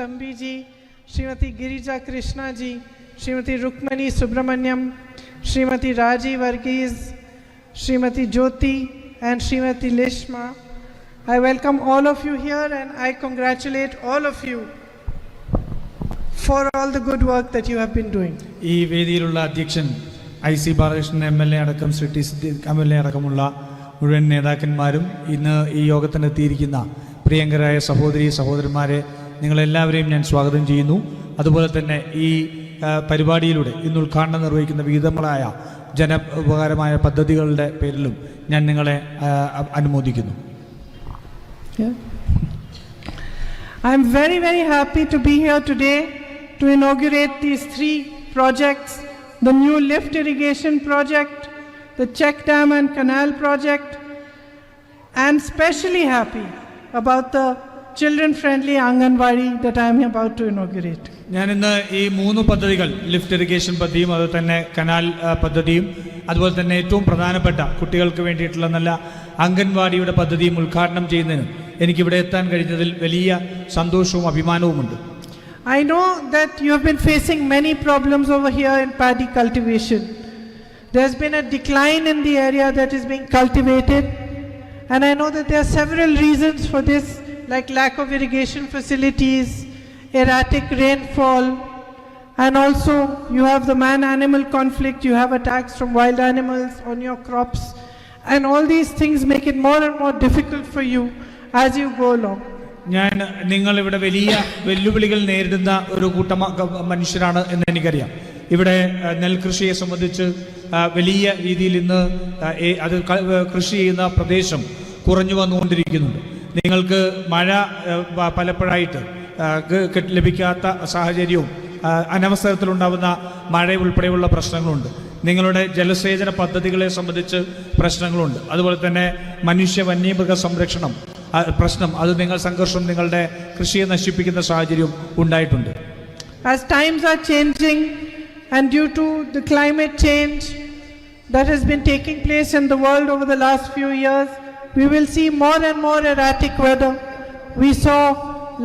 Tambi ji, Srimati Girija Krishna ji, Srimati Rukmani Subramanyam, Srimati Raji Varghese, Srimati Jyoti and Srimati Lishma. I welcome all of you here and I congratulate all of you for all the good work that you have been doing. ഈ വേദിയിലുള്ള അധ്യക്ഷൻ IC Balakrishnan MLA അടക്കം Shri T MLA അടക്കമുള്ള മുഴുവൻ നേതാക്കന്മാരും ഇന്ന് ഈ യോഗത്തിനെത്തിയിരിക്കുന്ന പ്രിയങ്കരായ സഹോദരി സഹോദരന്മാരെ നിങ്ങളെല്ലാവരെയും ഞാൻ സ്വാഗതം ചെയ്യുന്നു. അതുപോലെ തന്നെ ഈ പരിപാടിയിലൂടെ ഇന്ന് ഉദ്ഘാടനം നിർവഹിക്കുന്ന വിവിധങ്ങളായ ജനോപകാരമായ പദ്ധതികളുടെ പേരിലും ഞാൻ നിങ്ങളെ അനുമോദിക്കുന്നു. I am very, very happy to be here today to inaugurate these 3 projects, the new lift irrigation project, the check dam and canal project, and especially happy about the children-friendly Anganwadi that I am about to inaugurate. ഞാൻ ഇന്ന് ഈ 3 പദ്ധതികൾ, lift irrigation പദ്ധതിയും അതുപോലെ തന്നെ canal പദ്ധതിയും അതുപോലെ തന്നെ ഏറ്റവും പ്രധാനപ്പെട്ട കുട്ടികൾക്ക് വേണ്ടിയിട്ടുള്ള നല്ല അംഗൻവാടിയുടെ പദ്ധതിയും ഉദ്ഘാടനം ചെയ്യുന്നതിന് എനിക്കിവിടെ എത്താൻ കഴിഞ്ഞതിൽ വലിയ സന്തോഷവും അഭിമാനവുമുണ്ട്. I know that you have been facing many problems over here in paddy cultivation. There's been a decline in the area that is being cultivated, and I know that there are several reasons for this, like lack of irrigation facilities, erratic rainfall, and also you have the man-animal conflict, you have attacks from wild animals on your crops, and all these things make it more and more difficult for you as you go along. ഞാൻ നിങ്ങളിവിടെ വലിയ വെല്ലുവിളികൾ നേരിടുന്ന ഒരു കൂട്ടം മനുഷ്യരാണ് എന്ന് എനിക്കറിയാം. ഇവിടെ നെൽകൃഷിയെ സംബന്ധിച്ച് വലിയ രീതിയിൽ ഇന്ന് അത് കൃഷി ചെയ്യുന്ന പ്രദേശം കുറഞ്ഞു വന്നുകൊണ്ടിരിക്കുന്നുണ്ട്. നിങ്ങൾക്ക് മഴ പലപ്പോഴായിട്ട് ലഭിക്കാത്ത സാഹചര്യവും അനവസരത്തിലുണ്ടാകുന്ന മഴ ഉൾപ്പെടെയുള്ള പ്രശ്നങ്ങളുണ്ട്. നിങ്ങളുടെ ജലസേചന പദ്ധതികളെ സംബന്ധിച്ച് പ്രശ്നങ്ങളുണ്ട്. അതുപോലെ തന്നെ മനുഷ്യ വന്യമൃഗ സംരക്ഷണം പ്രശ്നം, അത് നിങ്ങൾ സംഘർഷം നിങ്ങളുടെ കൃഷിയെ നശിപ്പിക്കുന്ന സാഹചര്യം ഉണ്ടായിട്ടുണ്ട്. As times are changing and due to the climate change that has been taking place in the world over the last few years, we will see more and more erratic weather. We saw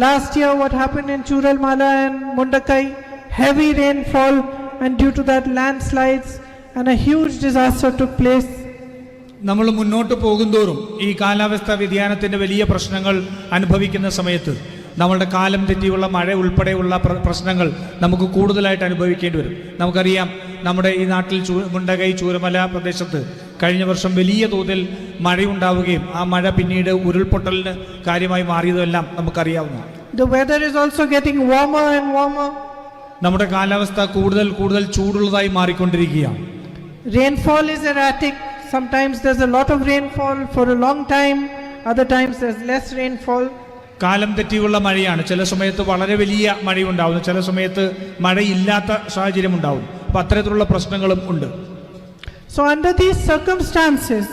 last year what happened in Churalmala and Mundakai, heavy rainfall, and due to that landslides and a huge disaster took place. നമ്മൾ മുന്നോട്ട് പോകുന്തോറും ഈ കാലാവസ്ഥാ വ്യതിയാനത്തിൻ്റെ വലിയ പ്രശ്നങ്ങൾ അനുഭവിക്കുന്ന സമയത്ത് നമ്മളുടെ കാലം തെറ്റിയുള്ള മഴ ഉൾപ്പെടെയുള്ള പ്രശ്നങ്ങൾ നമുക്ക് കൂടുതലായിട്ട് അനുഭവിക്കേണ്ടി വരും. നമുക്കറിയാം, നമ്മുടെ ഈ നാട്ടിൽ മുണ്ടകൈ ചൂരമല പ്രദേശത്ത് കഴിഞ്ഞ വർഷം വലിയ തോതിൽ മഴയുണ്ടാവുകയും ആ മഴ പിന്നീട് ഉരുൾപൊട്ടലിന് കാര്യമായി മാറിയതെല്ലാം നമുക്കറിയാവുന്നതാണ്. The weather is also getting warmer and warmer. നമ്മുടെ കാലാവസ്ഥ കൂടുതൽ കൂടുതൽ ചൂടുള്ളതായി മാറിക്കൊണ്ടിരിക്കുകയാണ്. Rainfall is erratic. Sometimes there's a lot of rainfall for a long time, other times there's less rainfall. കാലം തെറ്റിയുള്ള മഴയാണ്. ചില സമയത്ത് വളരെ വലിയ മഴയുണ്ടാവുന്നു, ചില സമയത്ത് മഴയില്ലാത്ത സാഹചര്യം ഉണ്ടാവും. അപ്പോൾ അത്തരത്തിലുള്ള പ്രശ്നങ്ങളും ഉണ്ട്. So under these circumstances,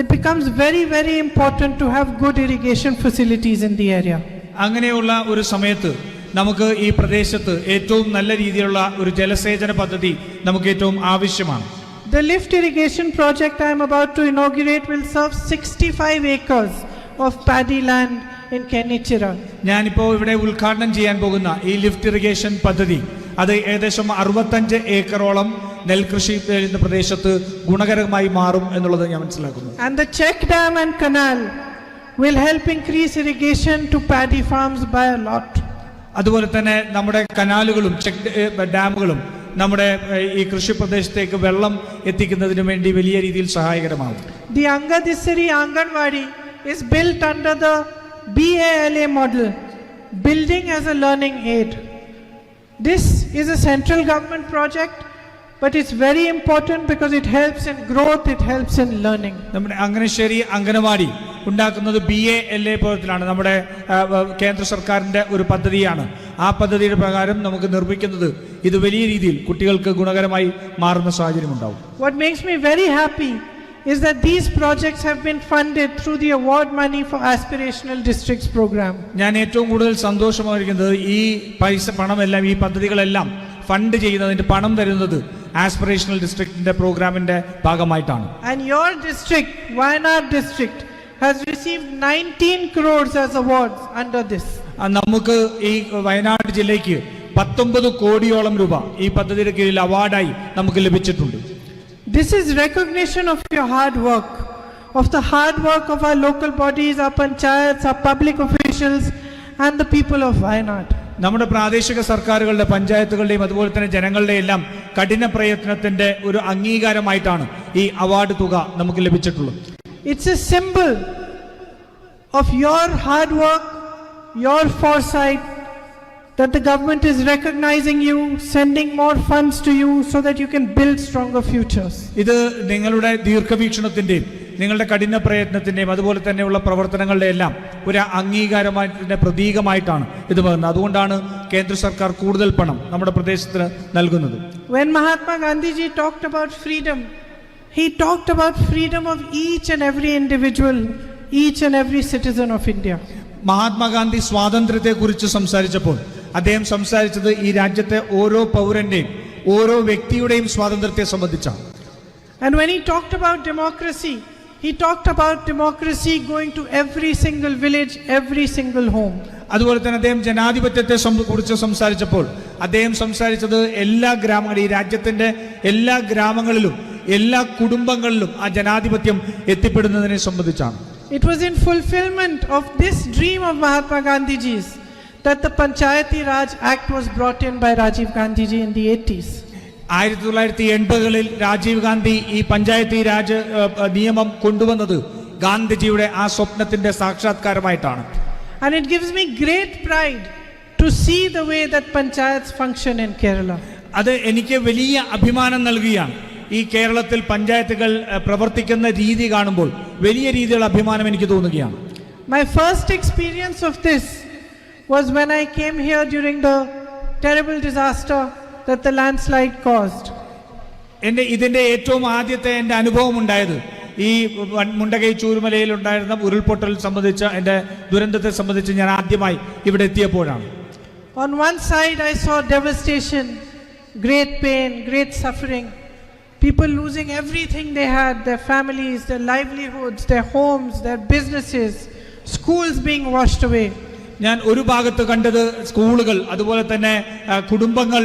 it becomes very, very important to have good irrigation facilities in the area. അങ്ങനെയുള്ള ഒരു സമയത്ത് നമുക്ക് ഈ പ്രദേശത്ത് ഏറ്റവും നല്ല രീതിയിലുള്ള ഒരു ജലസേചന പദ്ധതി നമുക്ക് ഏറ്റവും ആവശ്യമാണ്. The lift irrigation project I am about to inaugurate will serve 65 acres of paddy land in Kenichira. ഞാനിപ്പോൾ ഇവിടെ ഉദ്ഘാടനം ചെയ്യാൻ പോകുന്ന ഈ ലിഫ്റ്റ് ഇറിഗേഷൻ പദ്ധതി അത് ഏകദേശം 65 ഏക്കറോളം നെൽകൃഷി പ്രദേശത്ത് ഗുണകരമായി മാറും എന്നുള്ളത് ഞാൻ മനസ്സിലാക്കുന്നു. And the check dam and canal will help increase irrigation to paddy farms by a lot. അതുപോലെ തന്നെ നമ്മുടെ കനാലുകളും ചെക്ക് ഡാമുകളും നമ്മുടെ ഈ കൃഷി പ്രദേശത്തേക്ക് വെള്ളം എത്തിക്കുന്നതിന് വേണ്ടി വലിയ രീതിയിൽ സഹായകരമാകും. The Angadisari Anganwadi is built under the BALA model, building as a learning aid. This is a central government project, but it's very important because it helps in growth, it helps in learning. നമ്മുടെ അങ്ങനശ്ശേരി അംഗനവാടി ഉണ്ടാക്കുന്നത് BALA പദ്ധതിയിലാണ്. നമ്മുടെ കേന്ദ്ര സർക്കാരിൻ്റെ ഒരു പദ്ധതിയാണ്. ആ പദ്ധതിയുടെ പ്രകാരം നമുക്ക് നിർമ്മിക്കുന്നത് ഇത് വലിയ രീതിയിൽ കുട്ടികൾക്ക് ഗുണകരമായി മാറുന്ന സാഹചര്യം ഉണ്ടാവും. What makes me very happy is that these projects have been funded through the award money for aspirational districts program. ഞാൻ ഏറ്റവും കൂടുതൽ സന്തോഷമായിരിക്കുന്നത് ഈ പണമെല്ലാം ഈ പദ്ധതികളെല്ലാം ഫണ്ട് ചെയ്യുന്നതിന്റെ പണം തരുന്നത് ആസ്പിറേഷണൽ ഡിസ്ട്രിക്റ്റിന്റെ പ്രോഗ്രാമിന്റെ ഭാഗമായിട്ടാണ്. And your district, Wayanad district, has received 19 crores as awards under this. നമുക്ക് ഈ വയനാട് ജില്ലയ്ക്ക് 19 കോടിയോളം രൂപ ഈ പദ്ധതിയുടെ കീഴിൽ അവാർഡായി നമുക്ക് ലഭിച്ചിട്ടുണ്ട്. This is recognition of your hard work, of the hard work of our local bodies, our panchayats, our public officials and the people of Wayanad. നമ്മുടെ പ്രാദേശിക സർക്കാരുകളുടെ, പഞ്ചായത്തുകളുടെയും അതുപോലെ തന്നെ ജനങ്ങളുടെ എല്ലാം കഠിന പ്രയത്നത്തിന്റെ ഒരു അംഗീകാരമായിട്ടാണ് ഈ അവാർഡ് തുക നമുക്ക് ലഭിച്ചിട്ടുള്ളത്. It's a symbol of your hard work, your foresight, that the government is recognizing you, sending more funds to you so that you can build stronger futures. ഇത് നിങ്ങളുടെ ദീർഘവീക്ഷണത്തിന്റെയും നിങ്ങളുടെ കഠിന പ്രയത്നത്തിന്റെയും അതുപോലെ തന്നെയുള്ള പ്രവർത്തനങ്ങളുടെ എല്ലാം ഒരു അംഗീകാരമായിട്ട് പ്രതീകമായിട്ടാണ് ഇത് വരുന്നത്. അതുകൊണ്ടാണ് കേന്ദ്ര സർക്കാർ കൂടുതൽ പണം നമ്മുടെ പ്രദേശത്തിന് നൽകുന്നത്. When Mahatma Gandhi ji talked about freedom, he talked about freedom of each and every individual, each and every citizen of India. Mahatma Gandhi സ്വാതന്ത്ര്യത്തെക്കുറിച്ച് സംസാരിച്ചപ്പോൾ അദ്ദേഹം സംസാരിച്ചത് ഈ രാജ്യത്തെ ഓരോ പൗരന്റെയും ഓരോ വ്യക്തിയുടെയും സ്വാതന്ത്ര്യത്തെ സംബന്ധിച്ചാണ്. And when he talked about democracy, he talked about democracy going to every single village, every single home. അതുപോലെ തന്നെ അദ്ദേഹം ജനാധിപത്യത്തെ കുറിച്ച് സംസാരിച്ചപ്പോൾ അദ്ദേഹം സംസാരിച്ചത് എല്ലാ ഗ്രാമങ്ങളിലും, ഈ രാജ്യത്തിന്റെ എല്ലാ ഗ്രാമങ്ങളിലും എല്ലാ കുടുംബങ്ങളിലും ആ ജനാധിപത്യം എത്തിപ്പെടുന്നതിനെ സംബന്ധിച്ചാണ്. It was in fulfillment of this dream of Mahatma Gandhi ji's that the Panchayati Raj Act was brought in by Rajiv Gandhi ji in the 80s. 1980-കളിൽ Rajeev Gandhi ഈ പഞ്ചായത്തി രാജ് നിയമം കൊണ്ടുവന്നത് ഗാന്ധിജിയുടെ ആ സ്വപ്നത്തിന്റെ സാക്ഷാത്കാരമായിട്ടാണ്. And it gives me great pride to see the way that panchayats function in Kerala. അത് എനിക്ക് വലിയ അഭിമാനം നൽകുകയാണ്. ഈ കേരളത്തിൽ പഞ്ചായത്തുകൾ പ്രവർത്തിക്കുന്ന രീതി കാണുമ്പോൾ വലിയ രീതിയിലുള്ള അഭിമാനം എനിക്ക് തോന്നുകയാണ്. My first experience of this was when I came here during the terrible disaster that the landslide caused. ഇതിന്റെ ഏറ്റവും ആദ്യത്തെ എൻ്റെ അനുഭവം ഉണ്ടായത് ഈ മുണ്ടകൈ ചൂരമലയിൽ ഉണ്ടായിരുന്ന ഉരുൾപൊട്ടൽ സംബന്ധിച്ച എൻ്റെ ദുരന്തത്തെ സംബന്ധിച്ച് ഞാൻ ആദ്യമായി ഇവിടെ എത്തിയപ്പോഴാണ്. On one side I saw devastation, great pain, great suffering, people losing everything they had, their families, their livelihoods, their homes, their businesses, schools being washed away. ഞാൻ ഒരു ഭാഗത്ത് കണ്ടത് സ്കൂളുകൾ, അതുപോലെ തന്നെ കുടുംബങ്ങൾ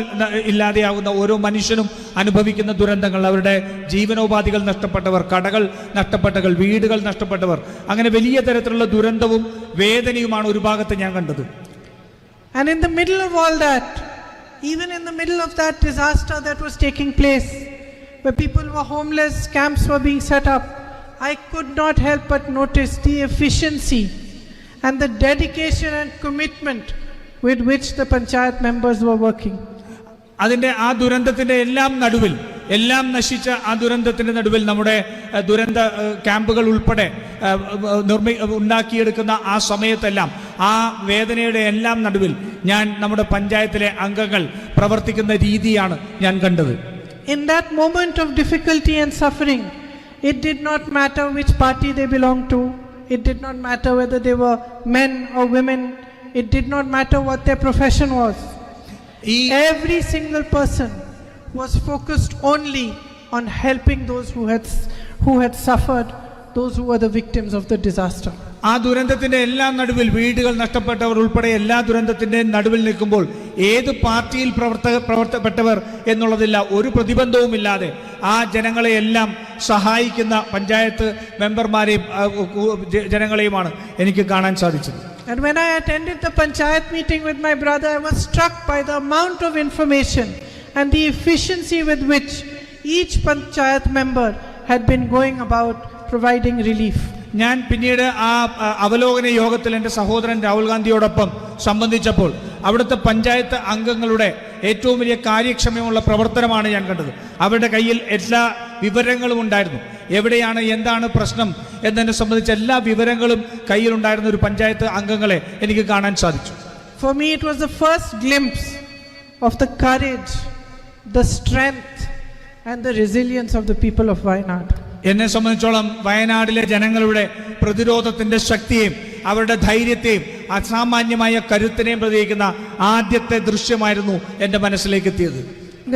ഇല്ലാതെയാകുന്ന ഓരോ മനുഷ്യനും അനുഭവിക്കുന്ന ദുരന്തങ്ങൾ, അവരുടെ ജീവനോപാധികൾ നഷ്ടപ്പെട്ടവർ, കടകൾ നഷ്ടപ്പെട്ടവർ, വീടുകൾ നഷ്ടപ്പെട്ടവർ, അങ്ങനെ വലിയ തരത്തിലുള്ള ദുരന്തവും വേദനയുമാണ് ഒരു ഭാഗത്ത് ഞാൻ കണ്ടത്. And in the middle of all that, even in the middle of that disaster that was taking place, where people were homeless, camps were being set up, I could not help but notice the efficiency and the dedication and commitment with which the panchayat members were working. അതിന്റെ ആ ദുരന്തത്തിന്റെ എല്ലാം നശിച്ച ആ ദുരന്തത്തിന്റെ നടുവിൽ നമ്മുടെ ദുരന്ത ക്യാമ്പുകൾ ഉൾപ്പെടെ ഉണ്ടാക്കിയെടുക്കുന്ന ആ സമയത്തെല്ലാം ആ വേദനയുടെ എല്ലാം നടുവിൽ ഞാൻ നമ്മുടെ പഞ്ചായത്തിലെ അംഗങ്ങൾ പ്രവർത്തിക്കുന്ന രീതിയാണ് ഞാൻ കണ്ടത്. In that moment of difficulty and suffering, it did not matter which party they belonged to. It did not matter whether they were men or women. It did not matter what their profession was. Every single person was focused only on helping those who had suffered, those who were the victims of the disaster. ആ ദുരന്തത്തിന്റെ എല്ലാം നടുവിൽ, വീടുകൾ നഷ്ടപ്പെട്ടവർ ഉൾപ്പെടെ എല്ലാ ദുരന്തത്തിന്റെ നടുവിൽ നിൽക്കുമ്പോൾ ഏത് പാർട്ടിയിൽ പ്രവർത്തപ്പെട്ടവർ എന്നുള്ളതില്ല, ഒരു പ്രതിബന്ധവുമില്ലാതെ ആ ജനങ്ങളെ എല്ലാം സഹായിക്കുന്ന പഞ്ചായത്ത് മെമ്പർമാരെയും ജനങ്ങളെയുമാണ് എനിക്ക് കാണാൻ സാധിച്ചത്. And when I attended the panchayat meeting with my brother, I was struck by the amount of information and the efficiency with which each panchayat member had been going about providing relief. ഞാൻ പിന്നീട് ആ അവലോകന യോഗത്തിൽ എൻ്റെ സഹോദരൻ രാഹുൽ ഗാന്ധിയോടൊപ്പം സംബന്ധിച്ചപ്പോൾ അവിടുത്തെ പഞ്ചായത്ത് അംഗങ്ങളുടെ ഏറ്റവും വലിയ കാര്യക്ഷമമുള്ള പ്രവർത്തനമാണ് ഞാൻ കണ്ടത്. അവരുടെ കയ്യിൽ എല്ലാ വിവരങ്ങളും ഉണ്ടായിരുന്നു. എവിടെയാണ് എന്താണ് പ്രശ്നം എന്നതിനെ സംബന്ധിച്ച എല്ലാ വിവരങ്ങളും കയ്യിലുണ്ടായിരുന്ന ഒരു പഞ്ചായത്ത് അംഗങ്ങളെ എനിക്ക് കാണാൻ സാധിച്ചു. For me it was the first glimpse of the courage, the strength and the resilience of the people of Wayanad. എന്നെ സംബന്ധിച്ചോളം വയനാടിലെ ജനങ്ങളുടെ പ്രതിരോധത്തിന്റെ ശക്തിയെയും അവരുടെ ധൈര്യത്തെയും അസാമാന്യമായ കരുത്തിനെയും പ്രതീക്ഷിക്കുന്ന ആദ്യത്തെ ദൃശ്യമായിരുന്നു എൻ്റെ മനസ്സിലേക്ക് എത്തിയത്.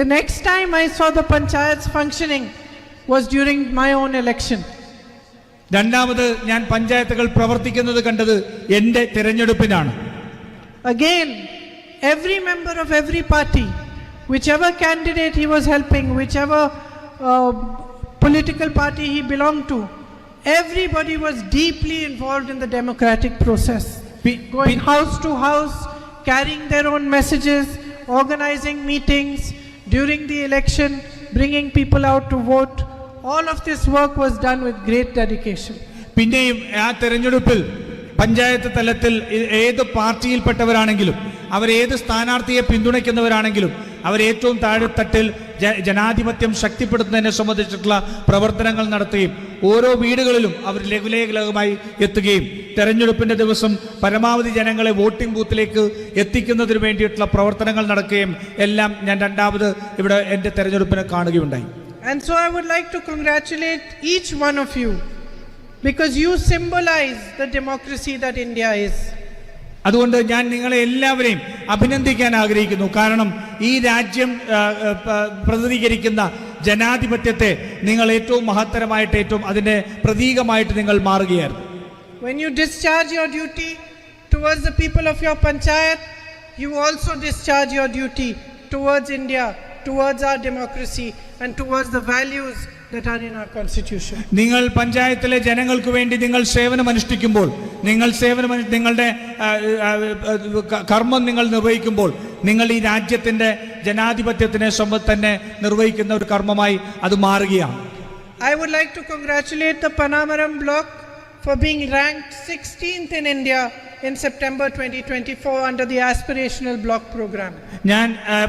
The next time I saw the panchayats functioning was during my own election. രണ്ടാമത് ഞാൻ പഞ്ചായത്തുകൾ പ്രവർത്തിക്കുന്നത് കണ്ടത് എൻ്റെ തിരഞ്ഞെടുപ്പിനാണ്. Again, every member of every party, whichever candidate he was helping, whichever political party he belonged to, everybody was deeply involved in the democratic process. Going house to house, carrying their own messages, organizing meetings during the election, bringing people out to vote. All of this work was done with great dedication. പിന്നെയും ആ തെരഞ്ഞെടുപ്പിൽ പഞ്ചായത്ത് തലത്തിൽ ഏത് പാർട്ടിയിൽപ്പെട്ടവരാണെങ്കിലും അവരേത് സ്ഥാനാർത്ഥിയെ പിന്തുണയ്ക്കുന്നവരാണെങ്കിലും അവരേറ്റവും താഴെത്തട്ടിൽ ജനാധിപത്യം ശക്തിപ്പെടുത്തുന്നതിനെ സംബന്ധിച്ചിട്ടുള്ള പ്രവർത്തനങ്ങൾ നടത്തുകയും ഓരോ വീടുകളിലും അവർ ലഘുലേഖലമായി എത്തുകയും തെരഞ്ഞെടുപ്പിന്റെ ദിവസം പരമാവധി ജനങ്ങളെ വോട്ടിംഗ് ബൂത്തിലേക്ക് എത്തിക്കുന്നതിന് വേണ്ടിയിട്ടുള്ള പ്രവർത്തനങ്ങൾ നടക്കുകയും എല്ലാം ഞാൻ രണ്ടാമത് ഇവിടെ എൻ്റെ തെരഞ്ഞെടുപ്പിനെ കാണുകയുണ്ടായി. And so I would like to congratulate each one of you because you symbolize the democracy that India is. അതുകൊണ്ട് ഞാൻ നിങ്ങളെ എല്ലാവരെയും അഭിനന്ദിക്കാൻ ആഗ്രഹിക്കുന്നു. കാരണം ഈ രാജ്യം പ്രതിനിധീകരിക്കുന്ന ജനാധിപത്യത്തെ നിങ്ങൾ ഏറ്റവും മഹത്തരമായിട്ട് ഏറ്റവും അതിന്റെ പ്രതീകമായിട്ട് നിങ്ങൾ മാറുകയായിരുന്നു. When you discharge your duty towards the people of your panchayat, you also discharge your duty towards India, towards our democracy and towards the values that are in our constitution. നിങ്ങൾ പഞ്ചായത്തിലെ ജനങ്ങൾക്ക് വേണ്ടി നിങ്ങൾ സേവനം അനുഷ്ഠിക്കുമ്പോൾ നിങ്ങളുടെ കർമ്മം നിങ്ങൾ നിർവഹിക്കുമ്പോൾ നിങ്ങൾ ഈ രാജ്യത്തിന്റെ ജനാധിപത്യത്തിനെ തന്നെ നിർവഹിക്കുന്ന ഒരു കർമ്മമായി അത് മാറുകയാണ്. I would like to congratulate the Panamaram block for being ranked 16th in India in September 2024 under the aspirational block program. ഞാൻ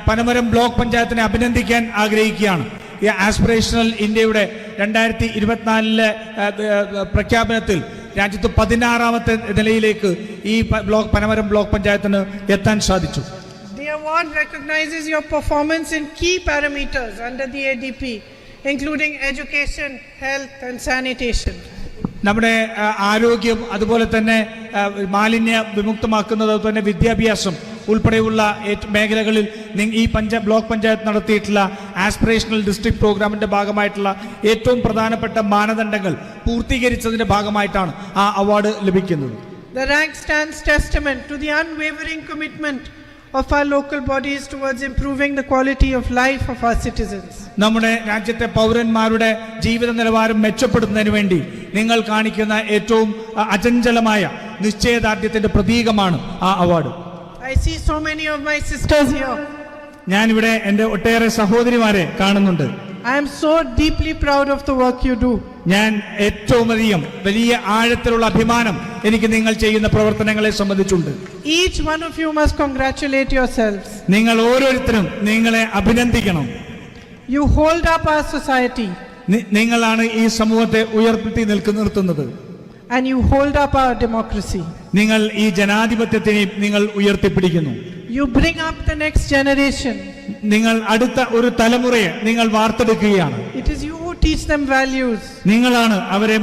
പനമരം ബ്ലോക്ക് പഞ്ചായത്തിനെ അഭിനന്ദിക്കാൻ ആഗ്രഹിക്കുകയാണ്. ഈ ആസ്പിറേഷണൽ ഇന്ത്യയുടെ 2024 പ്രഖ്യാപനത്തിൽ രാജ്യത്ത് 16ാമത്തെ നിലയിലേക്ക് ഈ പനമരം ബ്ലോക്ക് പഞ്ചായത്തിന് എത്താൻ സാധിച്ചു. The award recognizes your performance in key parameters under the ADP, including education, health and sanitation. നമ്മുടെ ആരോഗ്യം, അതുപോലെ തന്നെ മാലിന്യ വിമുക്തമാക്കുന്നത്, അതുപോലെ തന്നെ വിദ്യാഭ്യാസം ഉൾപ്പെടെയുള്ള മേഖലകളിൽ ഈ ബ്ലോക്ക് പഞ്ചായത്ത് നടത്തിയിട്ടുള്ള ആസ്പിറേഷണൽ ഡിസ്ട്രിക്ട് പ്രോഗ്രാമിന്റെ ഭാഗമായിട്ടുള്ള ഏറ്റവും പ്രധാനപ്പെട്ട മാനദണ്ഡങ്ങൾ പൂർത്തീകരിച്ചതിന്റെ ഭാഗമായിട്ടാണ് ആ അവാർഡ് ലഭിക്കുന്നത്. The rank stands testament to the unwavering commitment of our local bodies towards improving the quality of life of our citizens. നമ്മുടെ രാജ്യത്തെ പൗരന്മാരുടെ ജീവിത നിലവാരം മെച്ചപ്പെടുത്തുന്നതിന് വേണ്ടി നിങ്ങൾ കാണിക്കുന്ന ഏറ്റവും അചഞ്ചലമായ നിശ്ചയദാർഢ്യത്തിന്റെ പ്രതീകമാണ് ആ award. I see so many of my sisters here. ഞാനിവിടെ എൻ്റെ ഒട്ടേറെ സഹോദരിമാരെ കാണുന്നുണ്ട്. I am so deeply proud of the work you do. ഞാൻ ഏറ്റവും അധികം വലിയ ആഴത്തിലുള്ള അഭിമാനം എനിക്ക് നിങ്ങൾ ചെയ്യുന്ന പ്രവർത്തനങ്ങളെ സംബന്ധിച്ചുണ്ട്. Each one of you must congratulate yourselves. നിങ്ങൾ ഓരോരുത്തരും നിങ്ങളെ അഭിനന്ദിക്കണം. You hold up our society. നിങ്ങളാണ് ഈ സമൂഹത്തെ ഉയർത്തി നിർത്തുന്നത്. And you hold up our democracy. നിങ്ങൾ ഈ ജനാധിപത്യത്തിനെ നിങ്ങൾ ഉയർത്തിപ്പിടിക്കുന്നു. You bring up the next generation. നിങ്ങൾ അടുത്ത ഒരു തലമുറയെ നിങ്ങൾ വാർത്തെടുക്കുകയാണ്. It is you who teach them values. നിങ്ങളാണ് അവരെ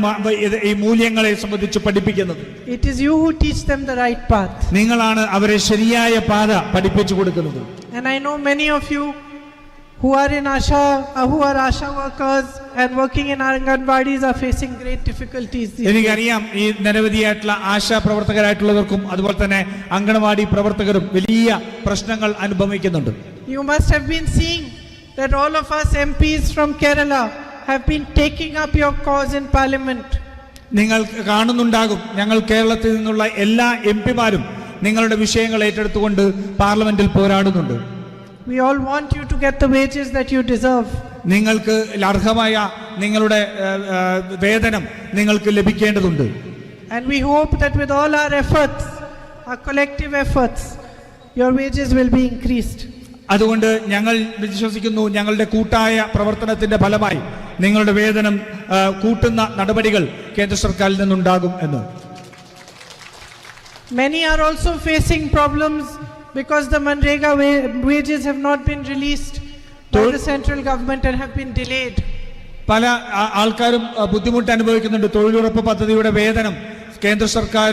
ഈ മൂല്യങ്ങളെ സംബന്ധിച്ച് പഠിപ്പിക്കുന്നത്. It is you who teach them the right path. നിങ്ങളാണ് അവരെ ശരിയായ പാത പഠിപ്പിച്ചു കൊടുക്കുന്നത്. And I know many of you who are Asha workers and working in Anganwadis are facing great difficulties. എനിക്കറിയാം ഈ നിരവധിയായിട്ടുള്ള ആശാ പ്രവർത്തകരായിട്ടുള്ളവർക്കും അതുപോലെ തന്നെ അംഗനവാടി പ്രവർത്തകരും വലിയ പ്രശ്നങ്ങൾ അനുഭവിക്കുന്നുണ്ട്. You must have been seeing that all of us MPs from Kerala have been taking up your cause in Parliament. നിങ്ങൾ കാണുന്നുണ്ടാകും, ഞങ്ങൾ കേരളത്തിൽ നിന്നുള്ള എല്ലാ എംപിമാരും നിങ്ങളുടെ വിഷയങ്ങൾ ഏറ്റെടുത്തുകൊണ്ട് പാർലമെന്റിൽ പോരാടുന്നുണ്ട്. We all want you to get the wages that you deserve. നിങ്ങൾക്ക് അർഹമായ നിങ്ങളുടെ വേതനം നിങ്ങൾക്ക് ലഭിക്കേണ്ടതുണ്ട്. And we hope that with all our efforts, our collective efforts, your wages will be increased. അതുകൊണ്ട് ഞങ്ങൾ വിശ്വസിക്കുന്നു ഞങ്ങളുടെ കൂട്ടായ പ്രവർത്തനത്തിന്റെ ഫലമായി നിങ്ങളുടെ വേതനം കൂട്ടുന്ന നടപടികൾ കേന്ദ്ര സർക്കാരിൽ നിന്നുണ്ടാകും എന്ന്. Many are also facing problems because the Manrega wages have not been released by the central government and have been delayed. പല ആൾക്കാരും ബുദ്ധിമുട്ട് അനുഭവിക്കുന്നുണ്ട്. തൊഴിലുറപ്പ് പദ്ധതിയുടെ വേതനം കേന്ദ്ര സർക്കാർ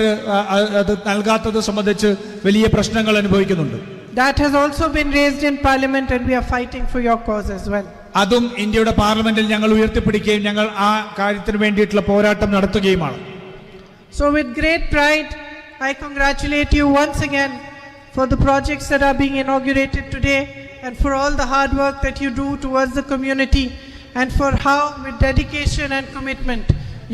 അത് നൽകാത്തത് സംബന്ധിച്ച് വലിയ പ്രശ്നങ്ങൾ അനുഭവിക്കുന്നുണ്ട്. That has also been raised in Parliament and we are fighting for your cause as well. അതും ഇന്ത്യയുടെ പാർലമെന്റിൽ ഞങ്ങൾ ഉയർത്തിപ്പിടിക്കുകയും ഞങ്ങൾ ആ കാര്യത്തിന് വേണ്ടിയിട്ടുള്ള പോരാട്ടം നടത്തുകയുമാണ്. So with great pride I congratulate you once again for the projects that are being inaugurated today, and for all the hard work that you do towards the community, and for how with dedication and commitment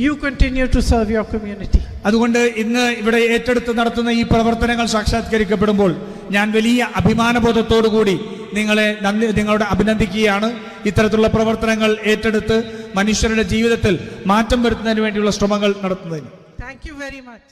you continue to serve your community. അതുകൊണ്ട് ഇന്ന് ഇവിടെ ഏറ്റെടുത്ത് നടത്തുന്ന ഈ പ്രവർത്തനങ്ങൾ സാക്ഷാത്കരിക്കപ്പെടുമ്പോൾ ഞാൻ വലിയ അഭിമാനബോധത്തോടു കൂടി നിങ്ങളുടെ അഭിനന്ദിക്കുകയാണ്. ഇത്തരത്തിലുള്ള പ്രവർത്തനങ്ങൾ ഏറ്റെടുത്ത് മനുഷ്യരുടെ ജീവിതത്തിൽ മാറ്റം വരുത്തുന്നതിന് വേണ്ടിയുള്ള ശ്രമങ്ങൾ നടത്തുന്നതിന്. Thank you very much.